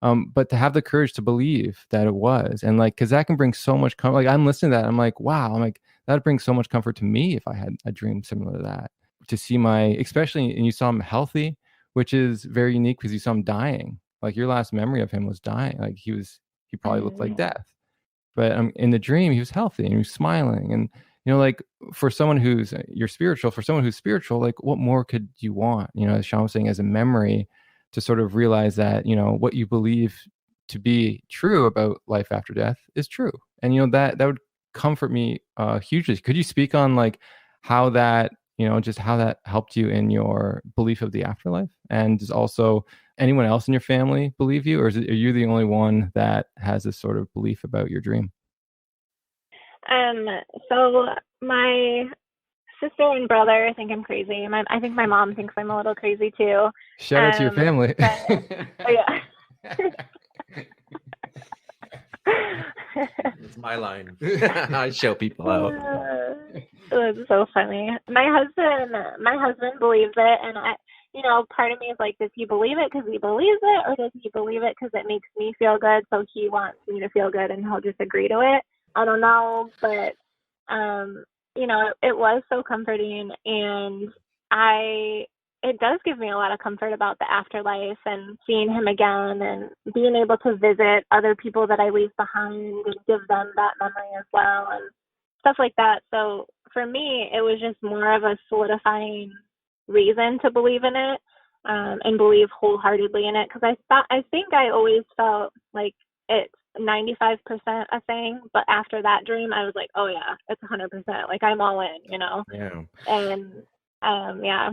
But to have the courage to believe that it was, and because that can bring so much comfort. Like, I'm listening to that, I'm like, wow, I'm like, that would bring so much comfort to me if I had a dream similar to that. To see especially, and you saw him healthy, which is very unique because you saw him dying. Like, your last memory of him was dying. Like, he probably looked like death. But in the dream, he was healthy and he was smiling. And, like, for someone who's spiritual, like, what more could you want? As Sean was saying, as a memory, to sort of realize that, what you believe to be true about life after death is true. And, that would comfort me hugely. Could you speak on like how that, just how that helped you in your belief of the afterlife? And does also anyone else in your family believe you, or are you the only one that has this sort of belief about your dream? So my sister and brother think I'm crazy. I think my mom thinks I'm a little crazy too. Shout out to your family. Yeah. It's my line. I show people out. It was so funny. My husband believes it, and part of me is like, does he believe it because he believes it, or does he believe it because it makes me feel good, so he wants me to feel good and he'll just agree to it? I don't know, but it was so comforting, and it does give me a lot of comfort about the afterlife and seeing him again and being able to visit other people that I leave behind and give them that memory as well and stuff like that. So for me, it was just more of a solidifying reason to believe in it and believe wholeheartedly in it, because I think I always felt like it's 95% a thing, but after that dream I was like, oh yeah, it's 100%, like I'm all in. Yeah. And yeah.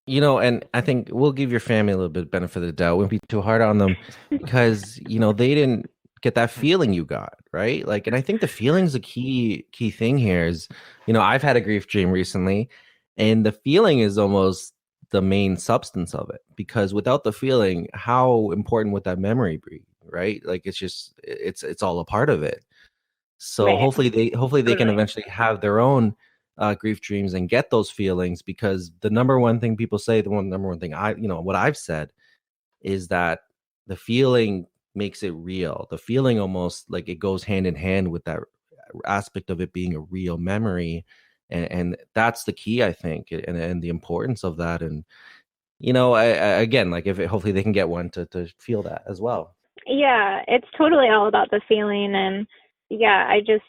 And I think we'll give your family a little bit of benefit of the doubt. We won't be too hard on them because they didn't get that feeling you got, right? Like, and I think the feeling's a key thing here. Is I've had a grief dream recently, and the feeling is almost the main substance of it, because without the feeling, how important would that memory be, right? Like, it's all a part of it. So Right. hopefully they can eventually have their own grief dreams and get those feelings, because the number one thing people say, number one thing what I've said is that the feeling makes it real. The feeling almost like it goes hand in hand with that aspect of it being a real memory. And that's the key, I think, and the importance of that. And, again, like hopefully they can get one to feel that as well. Yeah, it's totally all about the feeling. And yeah, I just,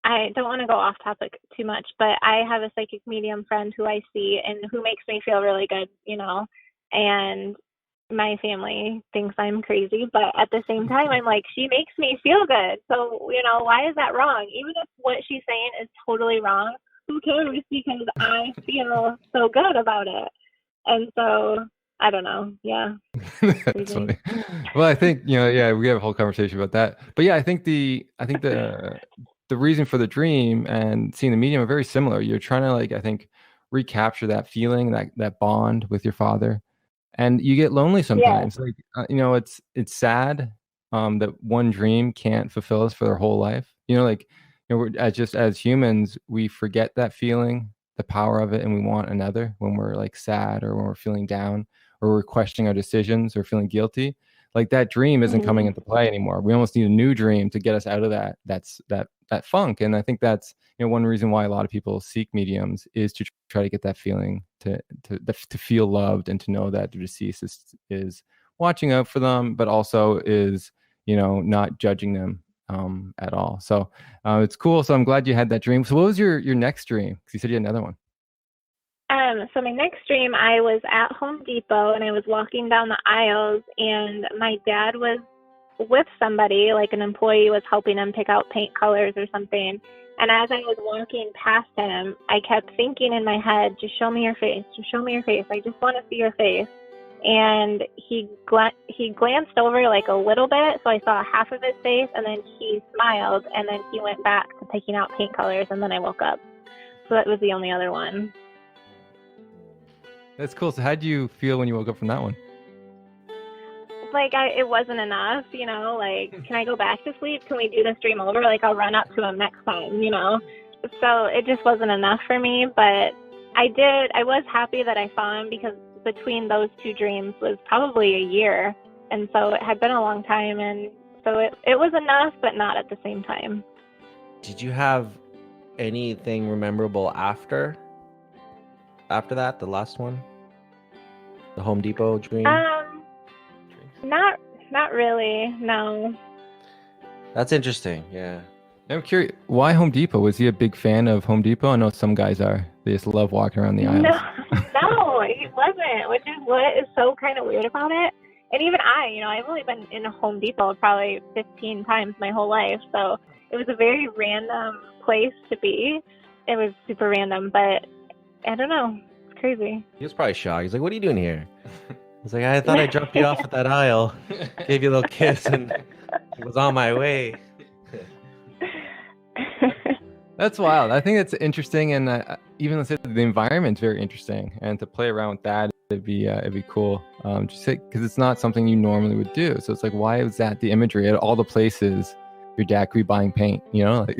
I don't want to go off topic too much, but I have a psychic medium friend who I see and who makes me feel really good, and my family thinks I'm crazy, but at the same time, I'm like, she makes me feel good. So, why is that wrong? Even if what she's saying is totally wrong, who cares? Because I feel so good about it. And so, I don't know. Yeah. That's funny. Well, I think, yeah, we have a whole conversation about that. But yeah, I think the reason for the dream and seeing the medium are very similar. You're trying to, I think, recapture that feeling, that bond with your father. And you get lonely sometimes. Yeah. It's sad that one dream can't fulfill us for their whole life. We're as humans, we forget that feeling, the power of it, and we want another when we're sad, or when we're feeling down, or we're questioning our decisions, or feeling guilty. Like, that dream isn't coming into play anymore. We almost need a new dream to get us out of that funk. And I think that's one reason why a lot of people seek mediums, is to try to get that feeling to feel loved and to know that the deceased is watching out for them, but also is, not judging them at all. So it's cool. So I'm glad you had that dream. So what was your next dream? Because you said you had another one. So my next dream, I was at Home Depot and I was walking down the aisles, and my dad was with somebody, like an employee was helping him pick out paint colors or something. And as I was walking past him, I kept thinking in my head, just show me your face, just show me your face. I just want to see your face. And he glanced over like a little bit, so I saw half of his face, and then he smiled, and then he went back to picking out paint colors, and then I woke up. So that was the only other one. That's cool. So how did you feel when you woke up from that one? Like it wasn't enough, like, can I go back to sleep? Can we do this dream over? Like, I'll run up to him next time, So it just wasn't enough for me, but I was happy that I saw him, because between those two dreams was probably a year. And so it had been a long time. And so it was enough, but not at the same time. Did you have anything memorable after that, the last one? The Home Depot dream? Not really, no. That's interesting, yeah. I'm curious, why Home Depot? Was he a big fan of Home Depot? I know some guys are. They just love walking around the aisles. No, he wasn't, which is what is so kind of weird about it. And even I've only been in a Home Depot probably 15 times my whole life, so it was a very random place to be. It was super random, but I don't know. It's crazy. He was probably shocked. He's like, what are you doing here? I was like, I thought I dropped you off at that aisle, gave you a little kiss, and was on my way. That's wild. I think it's interesting, and even let's say the environment's very interesting, and to play around with that, it'd be cool. Just because it's not something you normally would do. So it's like, why is that the imagery at all the places your dad could be buying paint? Like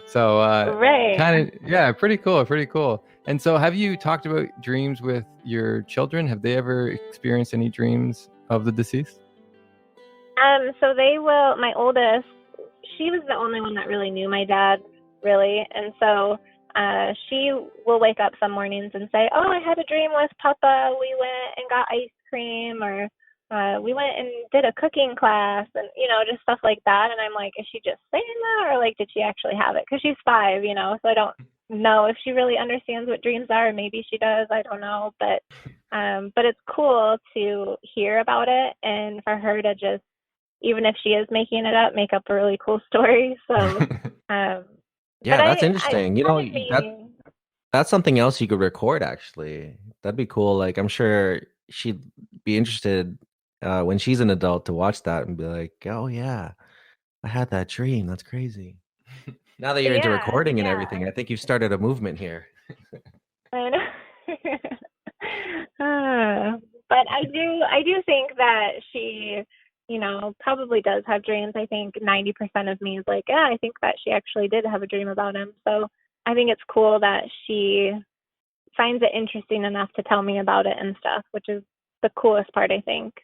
so. Right. Kind of, yeah. Pretty cool. And so, have you talked about dreams with your children? Have they ever experienced any dreams of the deceased? So they will. My oldest, she was the only one that really knew my dad, really, and so she will wake up some mornings and say, "Oh, I had a dream with Papa. We went and got ice cream, or we went and did a cooking class," and just stuff like that. And I'm like, is she just saying that, or like, did she actually have it? Because she's 5, so I don't know if she really understands what dreams are. Maybe she does. I don't know, but it's cool to hear about it, and for her to just, even if she is making it up, make up a really cool story. So, yeah, that's interesting. That's something else you could record, actually. That'd be cool. Like, I'm sure she'd be interested when she's an adult to watch that and be like, oh, yeah, I had that dream. That's crazy. Now that you're into recording and everything, I think you've started a movement here. I know. But I do think that she, probably does have dreams. I think 90% of me is like, yeah, I think that she actually did have a dream about him. So I think it's cool that she finds it interesting enough to tell me about it and stuff, which is the coolest part, I think.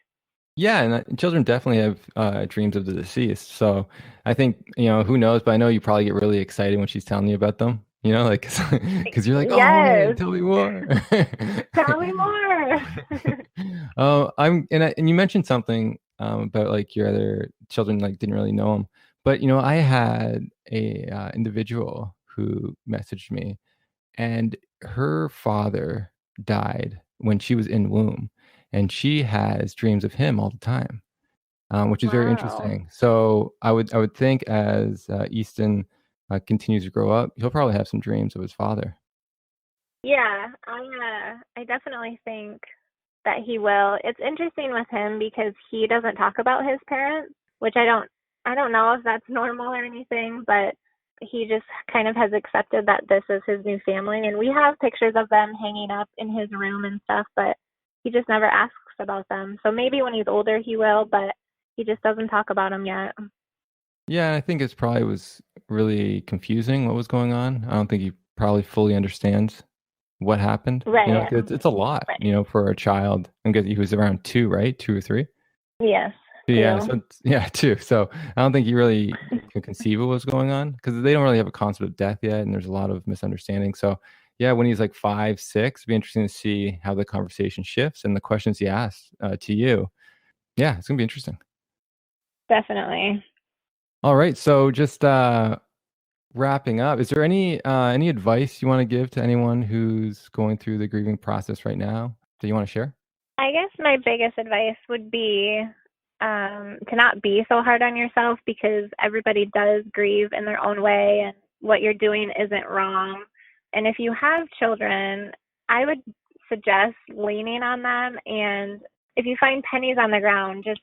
Yeah, and children definitely have dreams of the deceased. So I think, who knows, but I know you probably get really excited when she's telling you about them, like, because you're like, oh, man, tell me more. Tell me more. And you mentioned something about like your other children, like, didn't really know him. But, I had a individual who messaged me, and her father died when she was in womb. And she has dreams of him all the time, which is very interesting. So I would think as Easton continues to grow up, he'll probably have some dreams of his father. Yeah, I definitely think that he will. It's interesting with him because he doesn't talk about his parents, which I don't know if that's normal or anything, but he just kind of has accepted that this is his new family. And we have pictures of them hanging up in his room and stuff, but he just never asks about them. So maybe when he's older he will, but he just doesn't talk about them yet. Yeah, I think it's probably was really confusing what was going on. I don't think he probably fully understands what happened. Right. It's a lot, for a child. I guess he was around 2, right? 2 or 3? Yes. Yeah, so 2. So I don't think he really can conceive of what's going on, because they don't really have a concept of death yet, and there's a lot of misunderstanding. So yeah, when he's like 5, 6, it'd be interesting to see how the conversation shifts and the questions he asks to you. Yeah, it's going to be interesting. Definitely. All right. So just wrapping up, is there any advice you want to give to anyone who's going through the grieving process right now that you want to share? I guess my biggest advice would be to not be so hard on yourself, because everybody does grieve in their own way, and what you're doing isn't wrong. And if you have children, I would suggest leaning on them. And if you find pennies on the ground, just,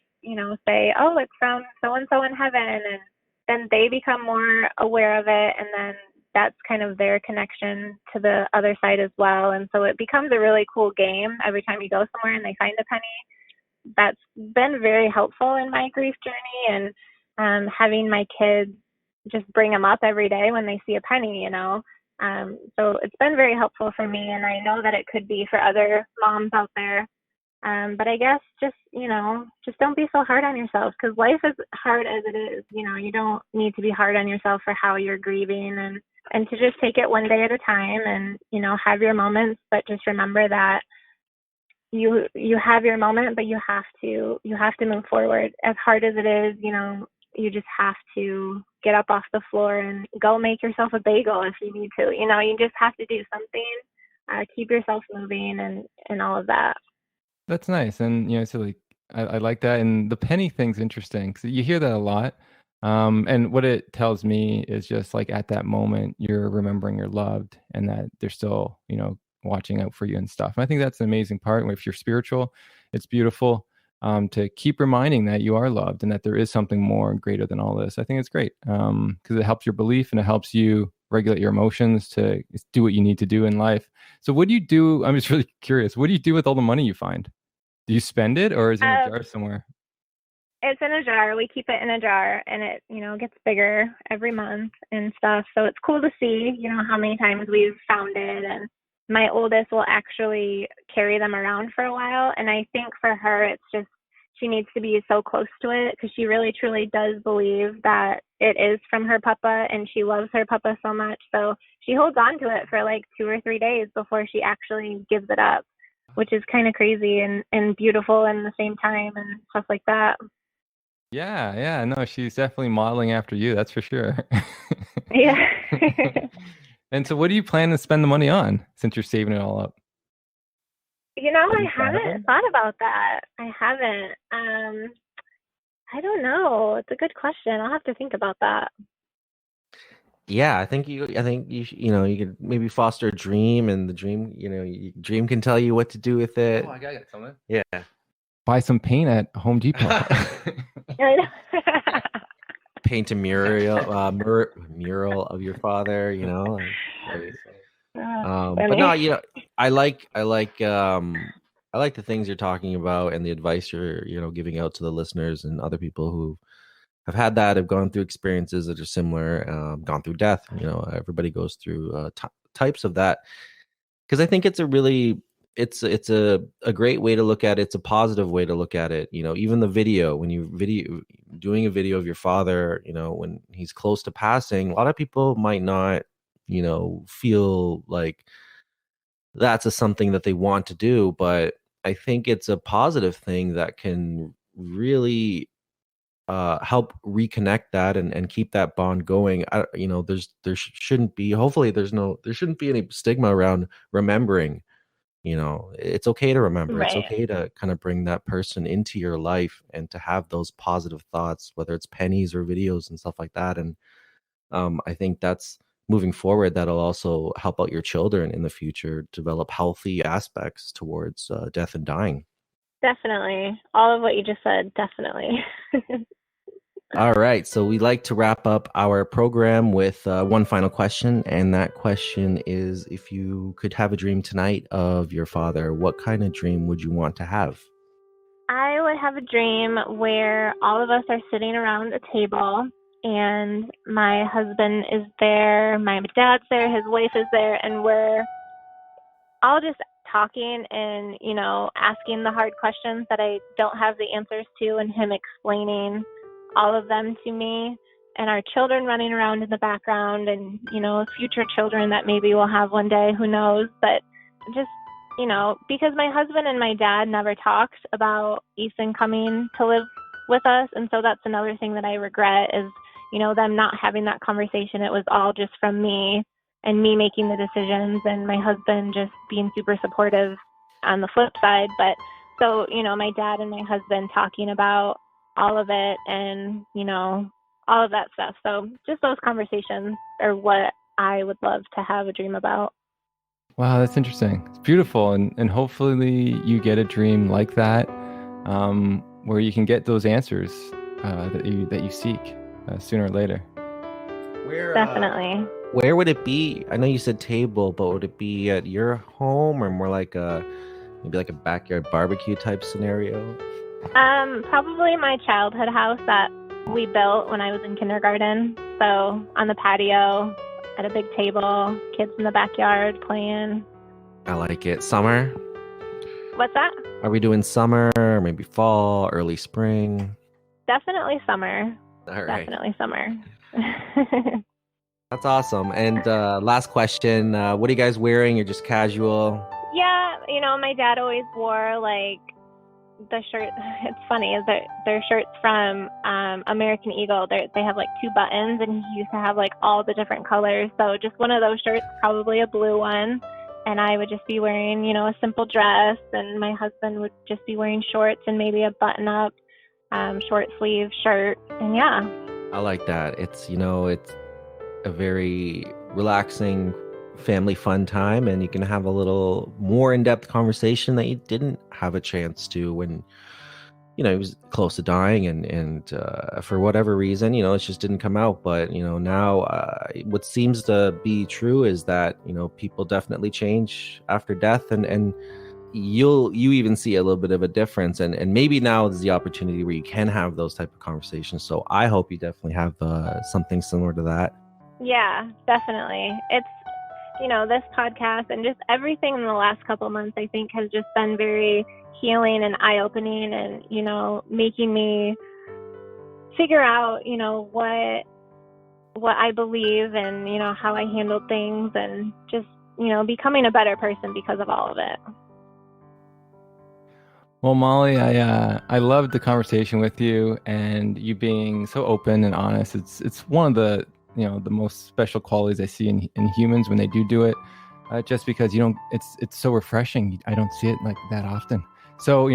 say, oh, it's from so and so in heaven. And then they become more aware of it. And then that's kind of their connection to the other side as well. And so it becomes a really cool game every time you go somewhere and they find a penny. That's been very helpful in my grief journey. And having my kids just bring them up every day when they see a penny, So it's been very helpful for me. And I know that it could be for other moms out there. But I guess just don't be so hard on yourself, because life is hard as it is. You don't need to be hard on yourself for how you're grieving, and to just take it one day at a time, and, have your moments, but just remember that you have your moment, but you have to move forward. As hard as it is, you just have to get up off the floor and go make yourself a bagel if you need to. You just have to do something, keep yourself moving, and all of that. That's nice. And, so like, I like that. And the penny thing's interesting because you hear that a lot. And what it tells me is just like at that moment, you're remembering you're loved and that they're still, watching out for you and stuff. And I think that's the amazing part. If you're spiritual, it's beautiful to keep reminding that you are loved and that there is something more greater than all this. I think it's great because it helps your belief and it helps you regulate your emotions to do what you need to do in life. So what do you do? I'm just really curious. What do you do with all the money you find? Do you spend it or is it in a jar somewhere? It's in a jar. We keep it in a jar, and it, gets bigger every month and stuff. So it's cool to see, how many times we've found it. And my oldest will actually carry them around for a while. And I think for her, it's just, she needs to be so close to it because she really, truly does believe that it is from her papa, and she loves her papa so much. So she holds on to it for like 2 or 3 days before she actually gives it up, which is kind of crazy and beautiful in the same time and stuff like that. Yeah. No, she's definitely modeling after you. That's for sure. Yeah. And so what do you plan to spend the money on since you're saving it all up? I haven't thought about that. I haven't. I don't know. It's a good question. I'll have to think about that. Yeah, I think you you could maybe foster a dream, and the dream, dream can tell you what to do with it. Oh, I got something. Yeah. Buy some paint at Home Depot. Paint a mural of your father, but no, I like the things you're talking about and the advice you're giving out to the listeners and other people who have had that, have gone through experiences that are similar, gone through death. Everybody goes through types of that, because I think it's a great way to look at it. It's a positive way to look at it. Even the video, when you doing a video of your father, when he's close to passing, a lot of people might not, feel like that's something that they want to do. But I think it's a positive thing that can really help reconnect that and keep that bond going. There shouldn't be, hopefully there shouldn't be any stigma around remembering. It's okay to remember. Right. It's okay to kind of bring that person into your life and to have those positive thoughts, whether it's pennies or videos and stuff like that. And I think that's moving forward, that'll also help out your children in the future develop healthy aspects towards death and dying. Definitely. All of what you just said, definitely. All right. So we like to wrap up our program with one final question. And that question is, if you could have a dream tonight of your father, what kind of dream would you want to have? I would have a dream where all of us are sitting around a table and my husband is there, my dad's there, his wife is there, and we're all just talking and, asking the hard questions that I don't have the answers to, and him explaining all of them to me, and our children running around in the background, and, future children that maybe we'll have one day, who knows, but just because my husband and my dad never talked about Easton coming to live with us. And so that's another thing that I regret is, them not having that conversation. It was all just from me and me making the decisions and my husband just being super supportive on the flip side. But so, my dad and my husband talking about all of it and, all of that stuff. So just those conversations are what I would love to have a dream about. Wow, that's interesting. It's beautiful. And hopefully you get a dream like that, where you can get those answers that you seek sooner or later. Definitely. Where would it be? I know you said table, but would it be at your home or more like maybe like a backyard barbecue type scenario? Probably my childhood house that we built when I was in kindergarten. So on the patio, at a big table, kids in the backyard playing. I like it. Summer? What's that? Are we doing summer, maybe fall, early spring? Definitely summer. All right. Definitely summer. That's awesome. And last question, what are you guys wearing? You're just casual? Yeah, my dad always wore like the shirt. It's funny, is that their shirts from American Eagle. They have like 2 buttons, and he used to have like all the different colors. So just one of those shirts, probably a blue one. And I would just be wearing, a simple dress, and my husband would just be wearing shorts and maybe a button-up, short sleeve shirt. And yeah. I like that. It's, it's a very relaxing family fun time, and you can have a little more in-depth conversation that you didn't have a chance to when he was close to dying, and for whatever reason it just didn't come out. But now what seems to be true is that people definitely change after death, and you even see a little bit of a difference, and maybe now is the opportunity where you can have those type of conversations. So I hope you definitely have something similar to that. Yeah, definitely. It's this podcast and just everything in the last couple of months, I think, has just been very healing and eye-opening, and making me figure out what I believe, and how I handled things, and just becoming a better person because of all of it. Well, Molly, I loved the conversation with you, and you being so open and honest. It's one of the the most special qualities I see in humans when they do it, just because it's so refreshing. I don't see it like that often. So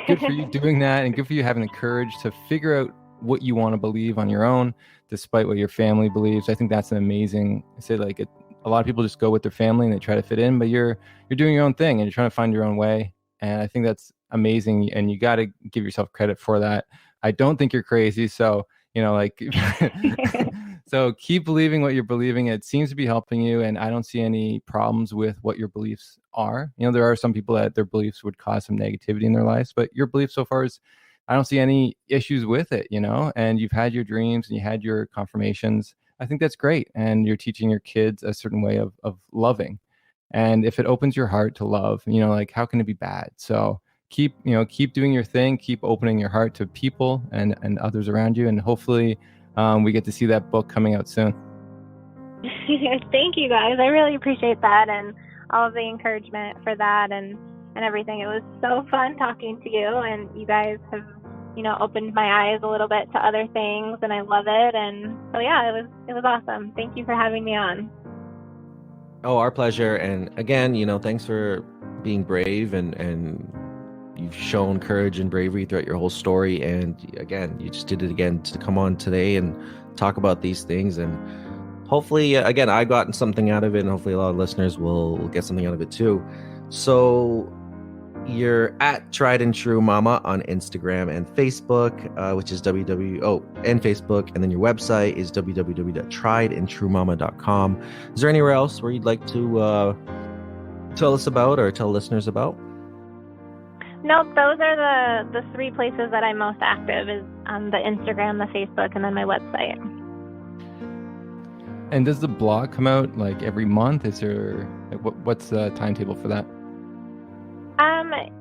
good for you doing that, and good for you having the courage to figure out what you want to believe on your own, despite what your family believes. I think that's an amazing. A lot of people just go with their family and they try to fit in, but you're doing your own thing and you're trying to find your own way. And I think that's amazing, and you got to give yourself credit for that. I don't think you're crazy, so so keep believing what you're believing. It seems to be helping you, and I don't see any problems with what your beliefs are. There are some people that their beliefs would cause some negativity in their lives, but your belief so far is, I don't see any issues with it, and you've had your dreams and you had your confirmations. I think that's great, and you're teaching your kids a certain way of loving. And if it opens your heart to love, how can it be bad? So keep doing your thing, keep opening your heart to people and others around you, and hopefully we get to see that book coming out soon. Thank you, guys. I really appreciate that, and all of the encouragement for that, and everything. It was so fun talking to you, and you guys have opened my eyes a little bit to other things, and I love it. And so yeah, it was awesome. Thank you for having me on. Oh, our pleasure. And again, thanks for being brave, and you've shown courage and bravery throughout your whole story. And again, you just did it again to come on today and talk about these things. And hopefully, again, I got something out of it, and hopefully a lot of listeners will get something out of it too. So you're at Tried and True Mama on Instagram and Facebook, which is and Facebook. And then your website is www.triedandtruemama.com. Is there anywhere else where you'd like to tell us about or tell listeners about? Nope, those are the 3 places that I'm most active, is on the Instagram, the Facebook, and then my website. And does the blog come out like every month? Is there what's the timetable for that?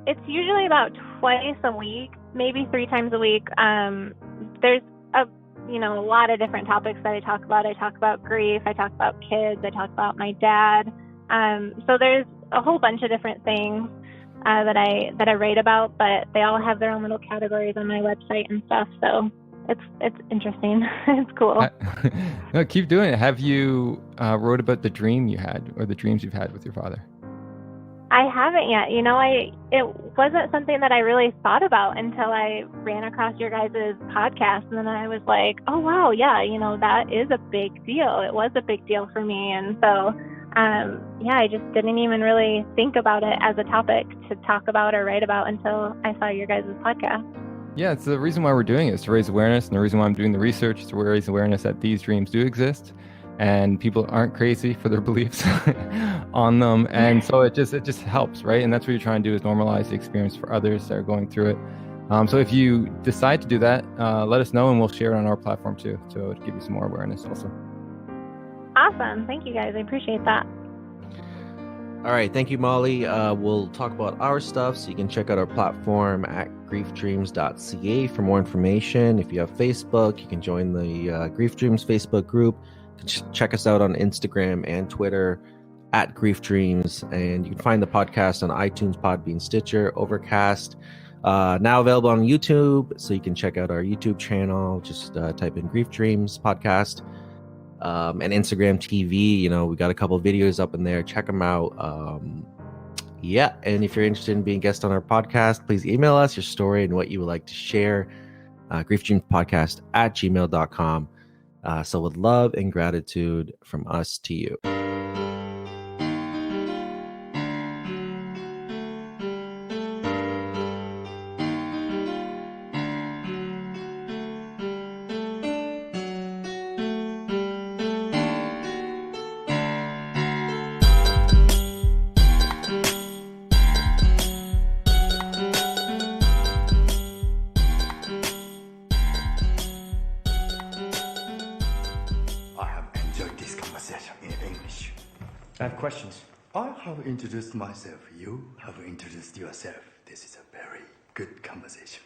It's usually about twice a week, maybe 3 times a week. There's a lot of different topics that I talk about. I talk about grief, I talk about kids, I talk about my dad. So there's a whole bunch of different things that I write about, but they all have their own little categories on my website and stuff. So it's interesting. It's cool. No, keep doing it. Have you wrote about the dream you had or the dreams you've had with your father? I haven't yet. It wasn't something that I really thought about until I ran across your guys' podcast. And then I was like, oh, wow, yeah, that is a big deal. It was a big deal for me. And so, I just didn't even really think about it as a topic to talk about or write about until I saw your guys' podcast. Yeah, it's the reason why we're doing it is to raise awareness. And the reason why I'm doing the research is to raise awareness that these dreams do exist. And people aren't crazy for their beliefs on them. And so it just helps, right? And that's what you're trying to do, is normalize the experience for others that are going through it. So if you decide to do that, let us know and we'll share it on our platform too, to give you some more awareness also. Awesome. Thank you guys. I appreciate that. All right. Thank you, Molly. We'll talk about our stuff, so you can check out our platform at griefdreams.ca for more information. If you have Facebook, you can join the Grief Dreams Facebook group. Check us out on Instagram and Twitter at Grief Dreams, and you can find the podcast on iTunes, Podbean, Stitcher, Overcast. Now available on YouTube, so you can check out our YouTube channel. Just type in Grief Dreams podcast, and Instagram TV. We got a couple of videos up in there. Check them out. And if you're interested in being a guest on our podcast, please email us your story and what you would like to share. griefdreamspodcast@gmail.com. So with love and gratitude from us to you. I have questions. I have introduced myself. You have introduced yourself. This is a very good conversation.